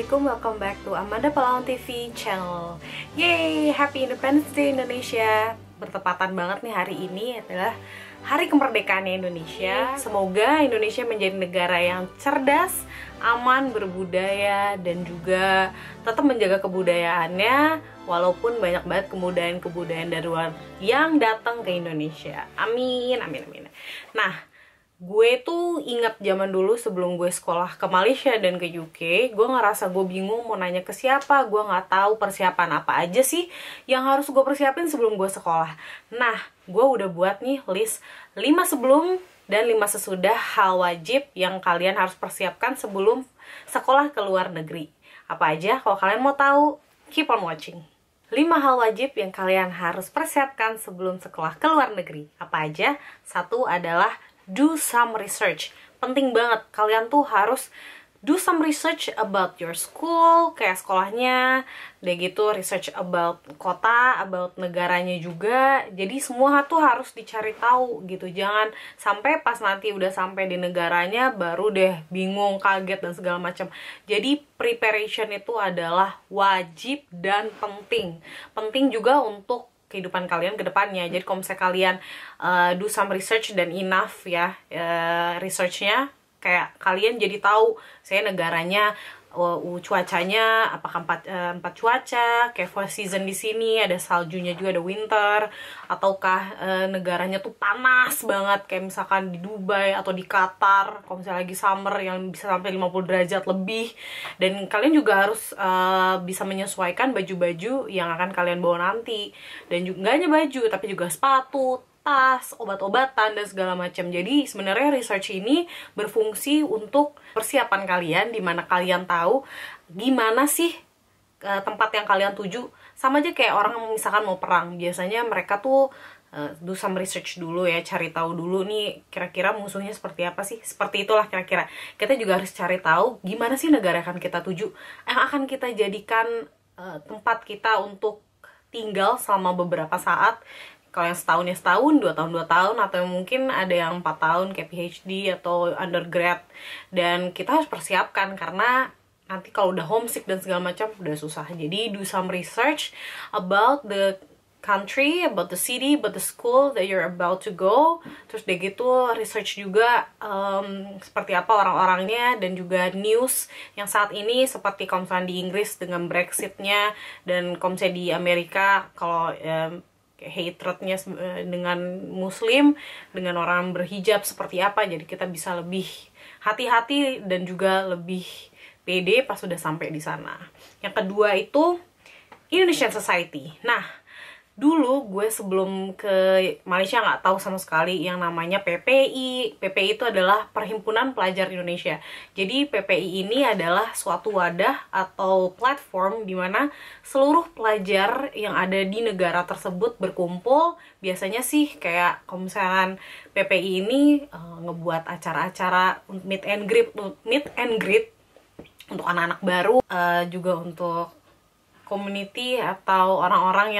Assalamualaikum, welcome back to Amanda Palawan TV channel. Yay, Happy Independence Day Indonesia. Bertepatan banget nih, hari ini adalah hari kemerdekaannya Indonesia. Semoga Indonesia menjadi negara yang cerdas, aman, berbudaya, dan juga tetap menjaga kebudayaannya walaupun banyak banget kebudayaan dari luar yang datang ke Indonesia. Amin, amin, amin. Nah, gue tuh ingat zaman dulu sebelum gue sekolah ke Malaysia dan ke UK, gue ngerasa gue bingung mau nanya ke siapa. Gue nggak tahu persiapan apa aja sih yang harus gue persiapin sebelum gue sekolah. Nah, gue udah buat nih list 5 sebelum dan 5 sesudah hal wajib yang kalian harus persiapkan sebelum sekolah ke luar negeri. Apa aja? Kalau kalian mau tahu, keep on watching. 5 hal wajib yang kalian harus persiapkan sebelum sekolah ke luar negeri. Apa aja? 1 adalah do some research. Penting banget, kalian tuh harus do some research about your school, kayak sekolahnya, udah gitu research about kota, about negaranya juga. Jadi semua tuh harus dicari tahu gitu. Jangan sampai pas nanti udah sampai di negaranya baru deh bingung, kaget dan segala macam. Jadi preparation itu adalah wajib dan penting. Penting juga untuk kehidupan kalian ke depannya. Jadi kalau misalnya kalian do some research dan enough ya researchnya, kayak kalian jadi tahu saya negaranya cuacanya apakah empat cuaca, kayak four season di sini ada saljunya juga, ada winter, ataukah negaranya tuh panas banget kayak misalkan di Dubai atau di Qatar kalau misalnya lagi summer yang bisa sampai 50 derajat lebih. Dan kalian juga harus bisa menyesuaikan baju-baju yang akan kalian bawa nanti, dan juga nggak hanya baju tapi juga sepatu, tas, obat-obatan, dan segala macam. Jadi sebenarnya research ini berfungsi untuk persiapan kalian, dimana kalian tahu gimana sih tempat yang kalian tuju. Sama aja kayak orang misalkan mau perang, biasanya mereka tuh do some research dulu ya, cari tahu dulu nih kira-kira musuhnya seperti apa sih. Seperti itulah kira-kira. Kita juga harus cari tahu gimana sih negara yang akan kita tuju, yang akan kita jadikan tempat kita untuk tinggal selama beberapa saat. Kalau yang setahun ya setahun, 2 tahun 2 tahun, atau mungkin ada yang 4 tahun kayak PhD atau undergrad. Dan kita harus persiapkan karena nanti kalau udah homesick dan segala macam udah susah. Jadi do some research about the country, about the city, about the school that you're about to go. Terus deh gitu research juga seperti apa orang-orangnya, dan juga news yang saat ini seperti kalau misalnya di Inggris dengan Brexitnya, dan kalau misalnya di Amerika kalau hatrednya dengan muslim, dengan orang berhijab seperti apa. Jadi kita bisa lebih hati-hati dan juga lebih pede pas sudah sampai di sana. Yang kedua itu Indonesian Society. Nah, dulu gue sebelum ke Malaysia nggak tahu sama sekali yang namanya PPI. PPI itu adalah Perhimpunan Pelajar Indonesia. Jadi PPI ini adalah suatu wadah atau platform di mana seluruh pelajar yang ada di negara tersebut berkumpul. Biasanya sih kayak kalau misalkan PPI ini ngebuat acara-acara meet and greet untuk anak-anak baru, juga untuk community atau orang-orang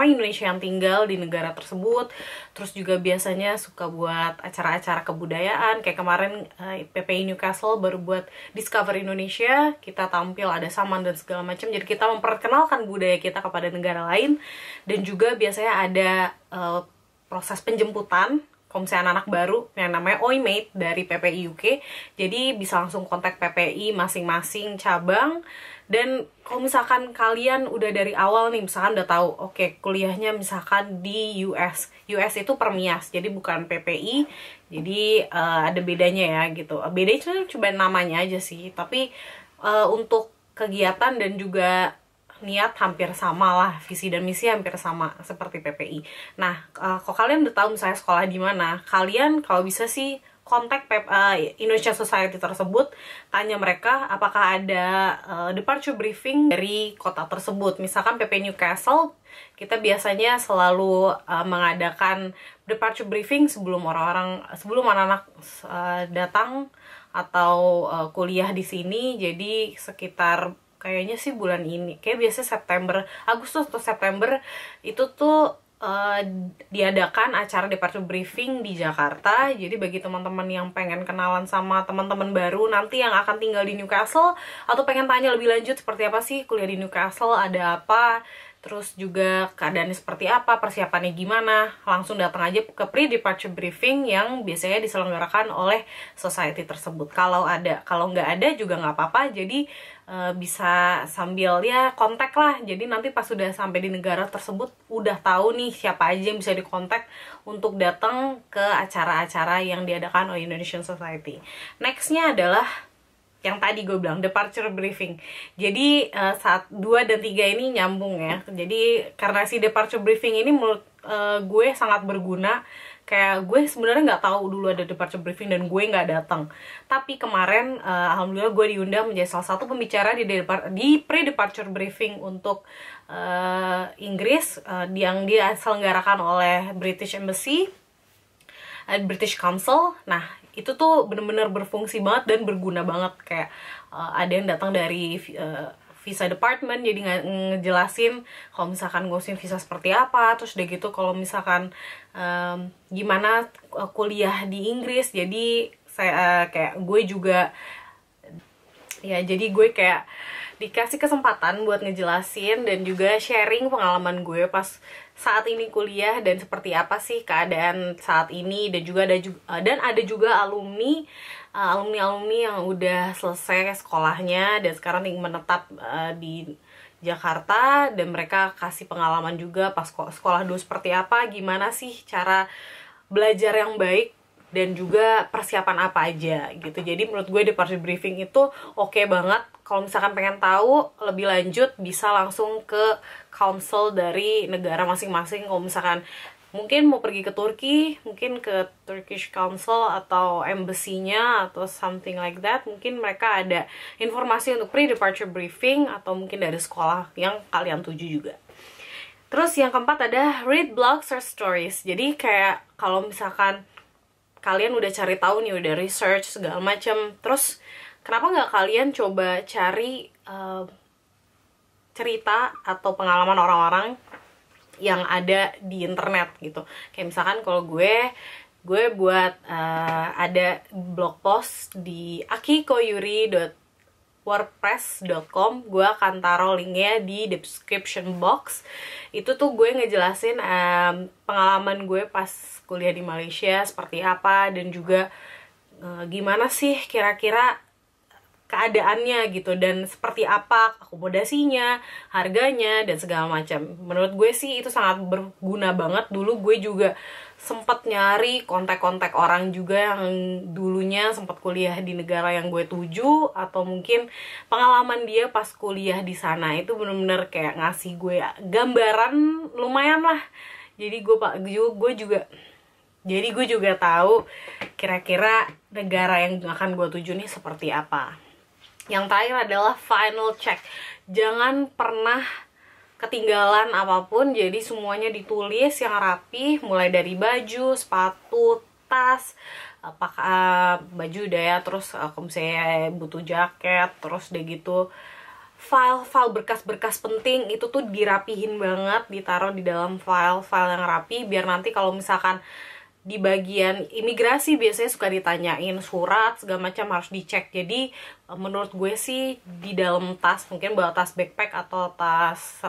Indonesia yang tinggal di negara tersebut. Terus juga biasanya suka buat acara-acara kebudayaan, kayak kemarin PPI Newcastle baru buat Discover Indonesia, kita tampil ada saman dan segala macam. Jadi kita memperkenalkan budaya kita kepada negara lain. Dan juga biasanya ada proses penjemputan kalau misalnya anak baru yang namanya OIMate dari PPI UK. Jadi bisa langsung kontak PPI masing-masing cabang. Dan kalau misalkan kalian udah dari awal nih, misalkan udah tahu oke, kuliahnya misalkan di US itu Permias, jadi bukan PPI. Jadi ada bedanya ya gitu. Bedanya cuma namanya aja sih, tapi untuk kegiatan dan juga niat hampir sama lah, visi dan misi hampir sama seperti PPI. Nah, kalau kalian udah tahu misalnya sekolah di mana, kalian kalau bisa sih kontak Indonesian Society tersebut, tanya mereka apakah ada departure briefing dari kota tersebut. Misalkan PP Newcastle, kita biasanya selalu mengadakan departure briefing sebelum anak-anak datang atau kuliah di sini. Jadi sekitar kayaknya sih bulan ini, kayak biasanya Agustus atau September itu tuh eh, diadakan acara departure briefing di Jakarta. Jadi bagi teman-teman yang pengen kenalan sama teman-teman baru nanti yang akan tinggal di Newcastle, atau pengen tanya lebih lanjut seperti apa sih kuliah di Newcastle, ada apa, terus juga keadaannya seperti apa, persiapannya gimana, langsung datang aja ke pre-departure briefing yang biasanya diselenggarakan oleh society tersebut. Kalau nggak ada juga nggak apa-apa, jadi bisa sambil ya kontak lah. Jadi nanti pas sudah sampai di negara tersebut udah tahu nih siapa aja yang bisa dikontak untuk datang ke acara-acara yang diadakan oleh Indonesian Society. Nextnya adalah yang tadi gue bilang, departure briefing. Jadi saat 2 dan 3 ini nyambung ya. Jadi karena si departure briefing ini menurut gue sangat berguna. Kayak gue sebenarnya nggak tahu dulu ada departure briefing dan gue nggak datang. Tapi kemarin alhamdulillah gue diundang menjadi salah satu pembicara di pre-departure briefing untuk Inggris yang diselenggarakan oleh British Embassy, British Council. Nah, itu tuh bener-bener berfungsi banget dan berguna banget. Kayak ada yang datang dari visa department, jadi ngejelasin kalau misalkan ngurusin visa seperti apa, terus udah gitu kalau misalkan gimana kuliah di Inggris. Jadi saya kayak gue juga ya, jadi gue kayak dikasih kesempatan buat ngejelasin dan juga sharing pengalaman gue pas saat ini kuliah dan seperti apa sih keadaan saat ini. Dan juga ada juga alumni yang udah selesai sekolahnya dan sekarang ingin menetap di Jakarta, dan mereka kasih pengalaman juga pas sekolah dulu seperti apa, gimana sih cara belajar yang baik, dan juga persiapan apa aja gitu. Jadi menurut gue departure briefing itu oke banget. Kalau misalkan pengen tahu lebih lanjut bisa langsung ke council dari negara masing-masing. Kalau misalkan mungkin mau pergi ke Turki, mungkin ke Turkish Council atau embassy-nya atau something like that, mungkin mereka ada informasi untuk pre-departure briefing, atau mungkin dari sekolah yang kalian tuju juga. Terus yang keempat ada read blogs or stories. Jadi kayak kalau misalkan kalian udah cari tahu nih, udah research segala macam, terus kenapa nggak kalian coba cari cerita atau pengalaman orang-orang yang ada di internet gitu. Kayak misalkan kalau gue buat ada blog post di akikoyuri.wordpress.com. Gue akan taruh linknya di description box. Itu tuh gue ngejelasin pengalaman gue pas kuliah di Malaysia seperti apa, dan juga gimana sih kira-kira keadaannya gitu, dan seperti apa akomodasinya, harganya, dan segala macam. Menurut gue sih itu sangat berguna banget. Dulu gue juga sempat nyari kontak-kontak orang juga yang dulunya sempat kuliah di negara yang gue tuju, atau mungkin pengalaman dia pas kuliah di sana. Itu bener-bener kayak ngasih gue gambaran lumayan lah. Jadi gue juga tahu kira-kira negara yang akan gue tuju nih seperti apa. Yang terakhir adalah final check. Jangan pernah ketinggalan apapun, jadi semuanya ditulis yang rapi, mulai dari baju, sepatu, tas, baju udah ya, terus kalau misalnya butuh jaket, terus udah gitu file berkas-berkas penting itu tuh dirapihin banget, ditaruh di dalam file yang rapi, biar nanti kalau misalkan di bagian imigrasi biasanya suka ditanyain surat segala macam, harus dicek. Jadi menurut gue sih di dalam tas, mungkin bawa tas backpack atau tas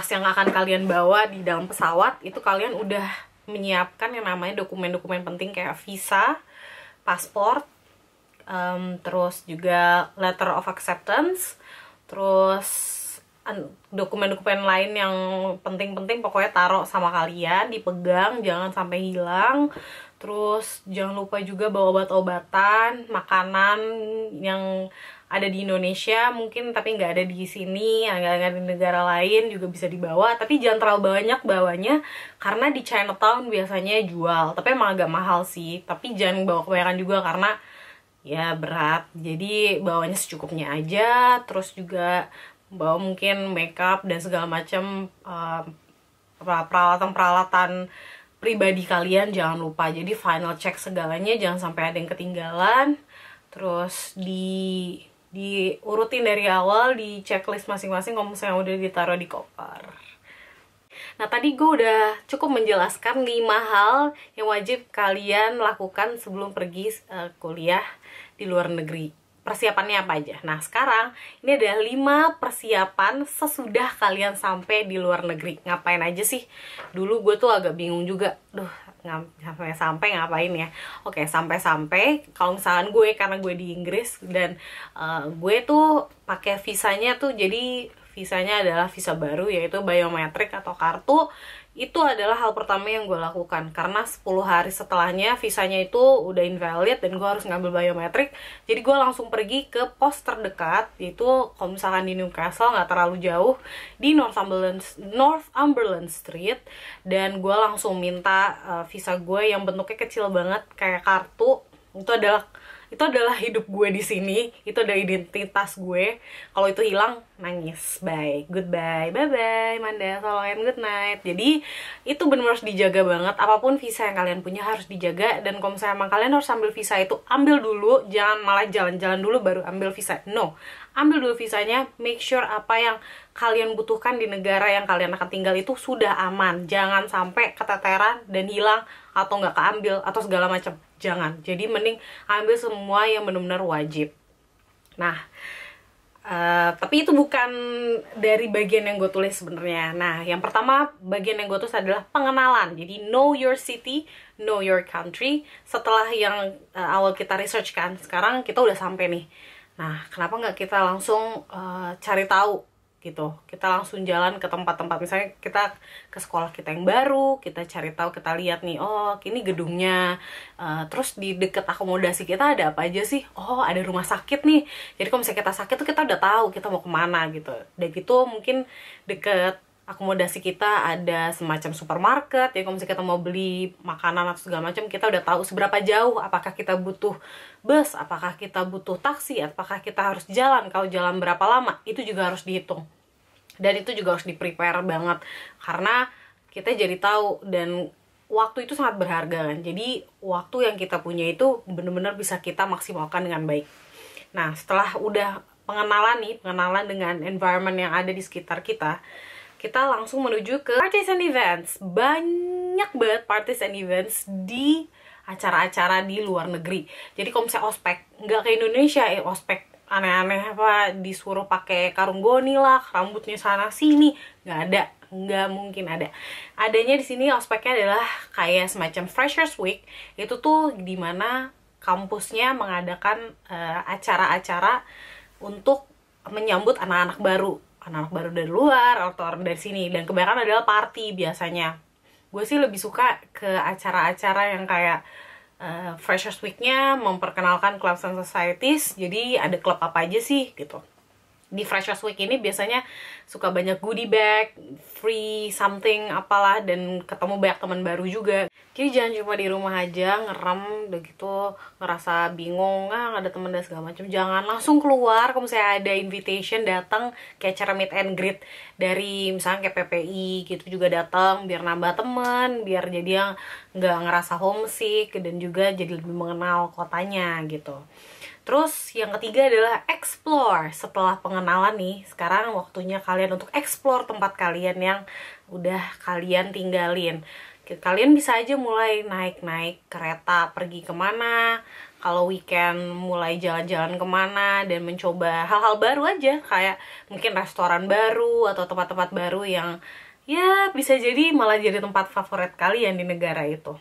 yang akan kalian bawa di dalam pesawat, itu kalian udah menyiapkan yang namanya dokumen-dokumen penting kayak visa, paspor, terus juga letter of acceptance, terus dokumen-dokumen lain yang penting-penting. Pokoknya taruh sama kalian, dipegang, jangan sampai hilang. Terus jangan lupa juga bawa obat-obatan, makanan yang ada di Indonesia mungkin tapi nggak ada di sini, nggak ada di negara lain juga bisa dibawa, tapi jangan terlalu banyak bawanya karena di Chinatown biasanya jual, tapi emang agak mahal sih. Tapi jangan bawa kebanyakan juga karena ya berat, jadi bawanya secukupnya aja. Terus juga bawa mungkin makeup dan segala macam, peralatan pribadi kalian jangan lupa. Jadi final check segalanya, jangan sampai ada yang ketinggalan. Terus diurutin dari awal, di checklist masing-masing kalau misalnya udah ditaruh di koper. Nah, tadi gue udah cukup menjelaskan 5 hal yang wajib kalian lakukan sebelum pergi kuliah di luar negeri. Persiapannya apa aja? Nah, sekarang ini ada 5 persiapan sesudah kalian sampai di luar negeri. Ngapain aja sih? Dulu gue tuh agak bingung juga. Sampai ngapain ya? Oke, sampai kalau misalkan gue, karena gue di Inggris dan gue tuh pakai visanya tuh, jadi visanya adalah visa baru, yaitu biometrik atau kartu. Itu adalah hal pertama yang gue lakukan, karena 10 hari setelahnya visanya itu udah invalid dan gue harus ngambil biometrik. Jadi gue langsung pergi ke pos terdekat, yaitu kalau misalkan di Newcastle nggak terlalu jauh, di Northumberland Street, dan gue langsung minta visa gue yang bentuknya kecil banget kayak kartu. Itu adalah hidup gue di sini, itu adalah identitas gue. Kalau itu hilang, nangis. Bye, goodbye, bye bye, Manda, so long and good night. Jadi itu benar harus dijaga banget. Apapun visa yang kalian punya harus dijaga. Dan kalau misalnya emang kalian harus ambil visa itu, ambil dulu, jangan malah jalan-jalan dulu baru ambil visa. No, ambil dulu visanya, make sure apa yang kalian butuhkan di negara yang kalian akan tinggal itu sudah aman. Jangan sampai keteteran dan hilang atau nggak keambil atau segala macam. Jangan. Jadi mending ambil semua yang benar-benar wajib. Nah, tapi itu bukan dari bagian yang gue tulis sebenarnya. Nah, yang pertama bagian yang gue tulis adalah pengenalan. Jadi know your city, know your country. Setelah yang awal kita research kan, sekarang kita udah sampai nih. Nah, kenapa nggak kita langsung cari tahu gitu? Kita langsung jalan ke tempat-tempat, misalnya kita ke sekolah kita yang baru, kita cari tahu, kita lihat nih, oh ini gedungnya, terus di deket akomodasi kita ada apa aja sih? Oh, ada rumah sakit nih. Jadi kalau misalnya kita sakit tuh kita udah tahu kita mau kemana gitu. Dan gitu mungkin deket akomodasi kita ada semacam supermarket, ya kalau misalnya kita mau beli makanan atau segala macam, kita udah tahu seberapa jauh, apakah kita butuh bus, apakah kita butuh taksi, apakah kita harus jalan, kalau jalan berapa lama, itu juga harus dihitung. Dan itu juga harus di-prepare banget, karena kita jadi tahu, dan waktu itu sangat berharga kan. Jadi waktu yang kita punya itu benar-benar bisa kita maksimalkan dengan baik. Nah, setelah udah pengenalan dengan environment yang ada di sekitar kita, kita langsung menuju ke parties and events. Banyak banget parties and events di acara-acara di luar negeri. Jadi kalau misalnya ospek, nggak ke Indonesia, ospek aneh-aneh apa, disuruh pakai karung goni lah, rambutnya sana sini, nggak mungkin ada. Adanya di sini ospeknya adalah kayak semacam Freshers Week. Itu tuh dimana kampusnya mengadakan acara-acara untuk menyambut anak-anak baru dari luar atau orang dari sini, dan kebanyakan adalah party biasanya. Gue sih lebih suka ke acara-acara yang kayak Freshers Week-nya memperkenalkan clubs and societies. Jadi ada klub apa aja sih gitu. Di Freshers Week ini biasanya suka banyak goodie bag, free something apalah, dan ketemu banyak teman baru juga. Jadi jangan cuma di rumah aja ngerem udah gitu, ngerasa bingung, nggak ada temen dan segala macam. Jangan langsung keluar. Kalau misalnya ada invitation, datang kayak acara meet and greet dari misalnya kayak PPI gitu juga datang, biar nambah temen, biar jadi yang nggak ngerasa homesick, dan juga jadi lebih mengenal kotanya gitu. Terus yang ketiga adalah explore. Setelah pengenalan nih, sekarang waktunya kalian untuk explore tempat kalian yang udah kalian tinggalin. Kalian bisa aja mulai naik-naik kereta pergi kemana, kalau weekend mulai jalan-jalan kemana, dan mencoba hal-hal baru aja, kayak mungkin restoran baru atau tempat-tempat baru yang ya bisa jadi malah jadi tempat favorit kalian di negara itu.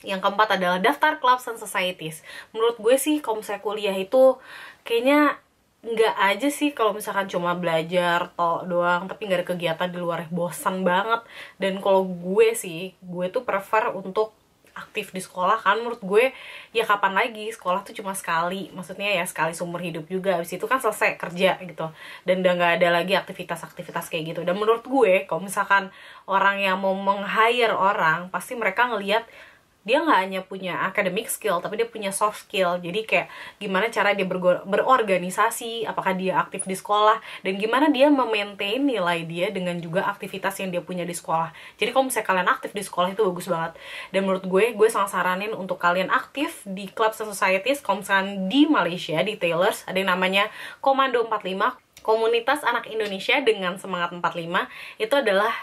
Yang keempat adalah daftar clubs and societies. Menurut gue sih kalau misalnya kuliah itu kayaknya nggak aja sih kalau misalkan cuma belajar doang tapi nggak ada kegiatan di luar, bosan banget. Dan kalau gue tuh prefer untuk aktif di sekolah, kan menurut gue ya kapan lagi, sekolah tuh cuma sekali, maksudnya ya sekali seumur hidup juga, habis itu kan selesai kerja gitu, dan udah nggak ada lagi aktivitas-aktivitas kayak gitu. Dan menurut gue kalau misalkan orang yang mau meng-hire orang, pasti mereka ngelihat dia nggak hanya punya academic skill, tapi dia punya soft skill. Jadi kayak gimana cara dia berorganisasi, apakah dia aktif di sekolah, dan gimana dia memaintain nilai dia dengan juga aktivitas yang dia punya di sekolah. Jadi kalau misalnya kalian aktif di sekolah itu bagus banget. Dan menurut gue sangat saranin untuk kalian aktif di clubs and societies. Kalau misalkan di Malaysia, di Taylors, ada yang namanya Komando 45. komunitas anak Indonesia dengan semangat 45 itu adalah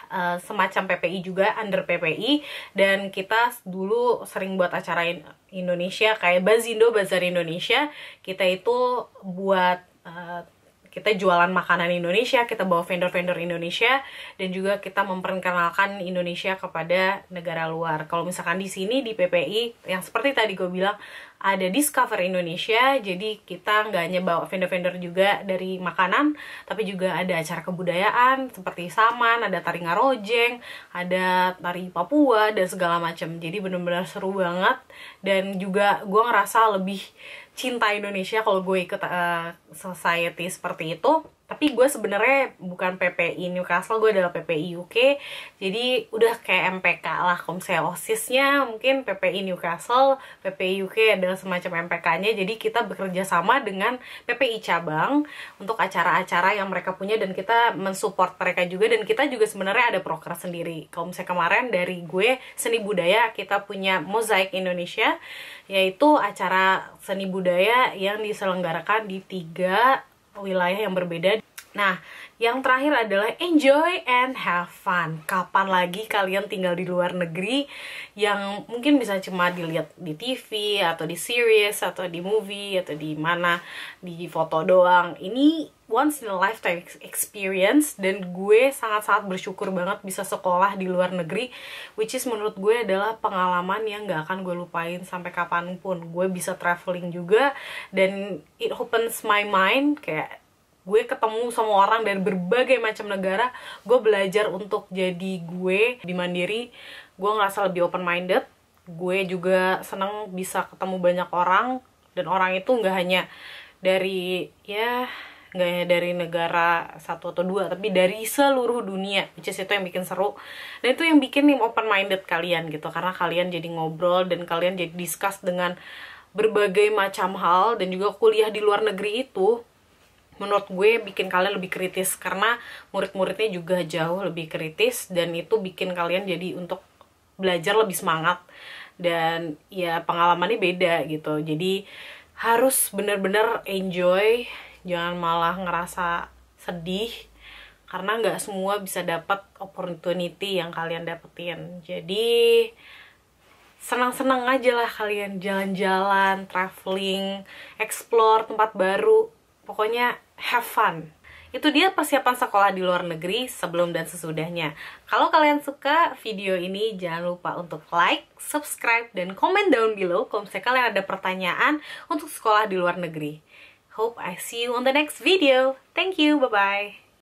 semacam PPI juga, under PPI, dan kita dulu sering buat acara Indonesia kayak Bazindo, Bazar Indonesia. Kita itu buat kita jualan makanan Indonesia, kita bawa vendor-vendor Indonesia, dan juga kita memperkenalkan Indonesia kepada negara luar. Kalau misalkan di sini di PPI, yang seperti tadi gue bilang, ada Discover Indonesia, jadi kita nggak hanya bawa vendor-vendor juga dari makanan, tapi juga ada acara kebudayaan seperti Saman, ada tari Ngarojeng, ada tari Papua, dan segala macam. Jadi bener-bener seru banget, dan juga gue ngerasa lebih cinta Indonesia kalau gue ikut society seperti itu. Tapi gue sebenarnya bukan PPI Newcastle, gue adalah PPI UK. Jadi udah kayak MPK lah. Kalau misalnya OSIS-nya mungkin PPI Newcastle, PPI UK adalah semacam MPK-nya. Jadi kita bekerja sama dengan PPI cabang untuk acara-acara yang mereka punya, dan kita mensupport mereka juga. Dan kita juga sebenarnya ada proker sendiri. Kalau misalnya kemarin dari gue seni budaya, kita punya Mozaik Indonesia, yaitu acara seni budaya yang diselenggarakan di 3 wilayah yang berbeda. Nah, yang terakhir adalah enjoy and have fun. Kapan lagi kalian tinggal di luar negeri yang mungkin bisa cuma dilihat di TV atau di series atau di movie atau di mana, di foto doang. Ini once in a lifetime experience, dan gue sangat-sangat bersyukur banget bisa sekolah di luar negeri, which is menurut gue adalah pengalaman yang gak akan gue lupain sampai kapanpun. Gue bisa traveling juga, dan it opens my mind, kayak gue ketemu sama orang dari berbagai macam negara. Gue belajar untuk jadi gue di Mandiri. Gue ngerasa lebih open minded. Gue juga seneng bisa ketemu banyak orang, dan orang itu nggak hanya dari nggak hanya dari negara 1 atau 2, tapi dari seluruh dunia, which is itu yang bikin seru. Dan itu yang bikin nih open minded kalian gitu, karena kalian jadi ngobrol dan kalian jadi discuss dengan berbagai macam hal. Dan juga kuliah di luar negeri itu menurut gue bikin kalian lebih kritis, karena murid-muridnya juga jauh lebih kritis, dan itu bikin kalian jadi untuk belajar lebih semangat, dan ya pengalamannya beda gitu. Jadi harus bener-bener enjoy, jangan malah ngerasa sedih, karena nggak semua bisa dapat opportunity yang kalian dapetin. Jadi senang-senang aja lah kalian jalan-jalan, traveling, explore tempat baru, pokoknya have fun. Itu dia persiapan sekolah di luar negeri sebelum dan sesudahnya. Kalau kalian suka video ini, jangan lupa untuk like, subscribe, dan comment down below kalau misalnya kalian ada pertanyaan untuk sekolah di luar negeri. Hope I see you on the next video. Thank you, bye-bye.